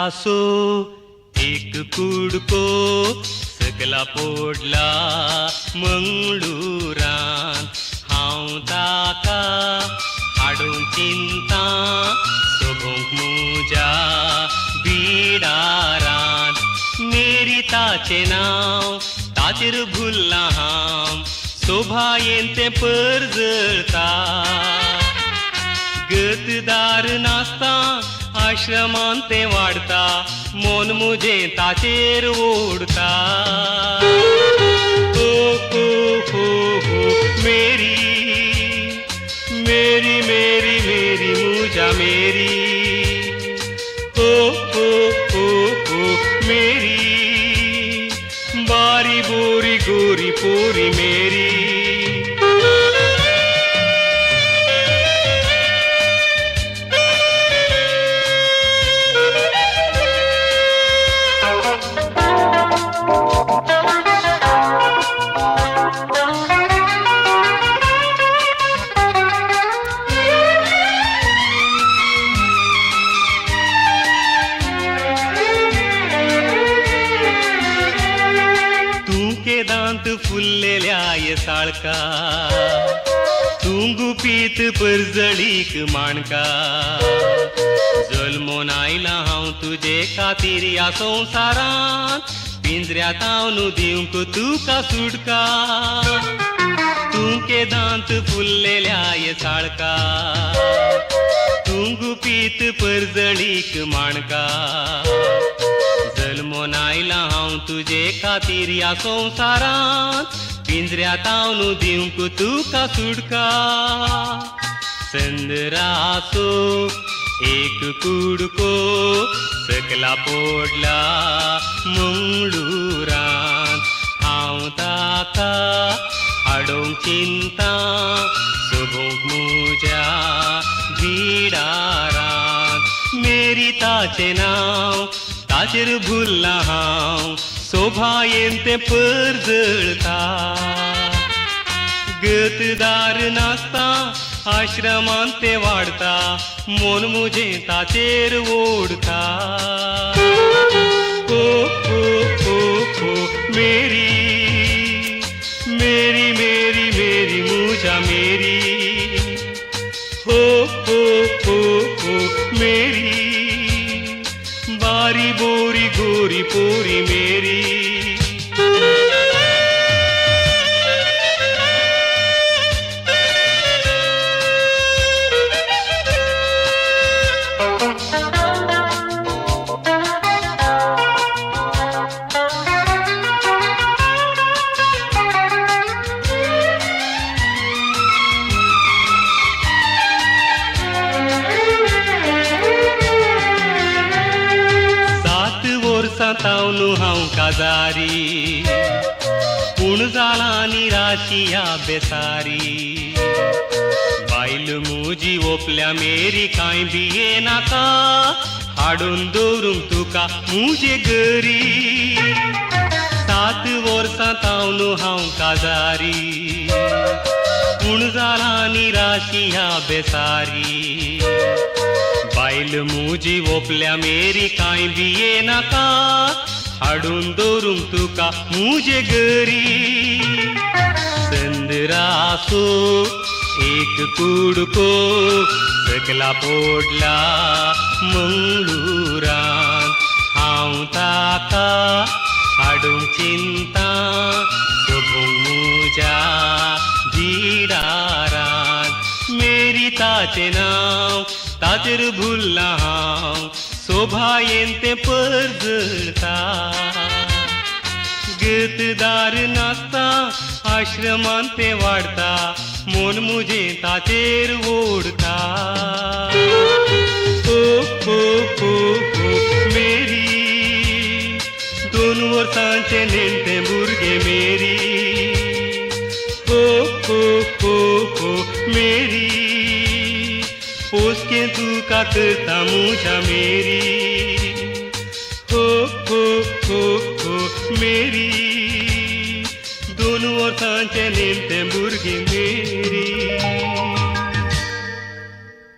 असो एक कुडको सकला पोडला मंगळुरान हांव ताका हाडून चिंता सोबूंक मुज्या बिडारांत मेरी ताचें नांव ताचेर भुल्लां हांव सोभायेन तें परजळटा गतदार नासता आश्रमांत तें वाडटा मन मुजें ताचेर ओडटा ओ हो हो हो मेरी मेरी मेरी मेरी मुजा मेरी ओ हो हो हो मेरी बारी बोरी गोरी पोरी मेरी दांत फुल्लेल्या येसाळका तूं गुपीत परजळीक माणका जल्मोन आयला हांव तुजे खातीर ह्या संवसारांत पिंजऱ्यांत हांव न्हू दिवंक तुका सुटका तूं के दांत फुल्लेल्या येसाळका तूं गुपीत परजळीक माणका जल्मोन आयला हांव तुजे खातीर ह्या संवसारांत पिंजऱ्यांत हांव न्हू दिवंक तुका सुटका संदराचो एक कुडको सकला पोडला मंगळुरांत हांव ताका हाडूंक चिंता सोबूंक मुज्या बिडारांत मेरी ताचें नांव ताचेर भुल्लां हांव सोभायेन तें परजळटा गतदार नासता आश्रमांत तें वाडटा मन मुजें ताचेर ओडटा ओ हो हो हो मेरी मेरी मेरी मेरी मुजा मेरी हो हो हो हो मेरी बारी बोरी गोरी पोरी मेरी हांव न्हू हांव काजारी पूण जाला निराशिया बेसारी बायल मुजी ओपल्या मेरी कांय बिये नाका हाडून दवरूंक तुका मुजे घरी 7 वर्सां हांव न्हू हांव काजारी पूण जाला निराशिया बेसारी बायल मुजी ओपल्या मेरी कांय बिये नाका हाडून दवरूंक तुका मुजे घरी संदराचो एक कुडको सकला पोडला मंगळुरांत हांव ताका हाडूंक चिंता सोबूंक मुज्या बिडारांत मेरी ताचें नांव ताचेर भुल्लां हांव सोभायेन तें परजळटा गतदार नासता आश्रमांत तें वाडटा मन मुजें ताचेर ओडटा ओ हो हो हो मेरी 2 वर्सांचें नेणटें भुरगें मेरी ओ हो हो हो मेरी पोसकें तुका करता मुजा मेरी हो हो हो हो मेरी 2 वर्सांचें नेणटें भुरगें मेरी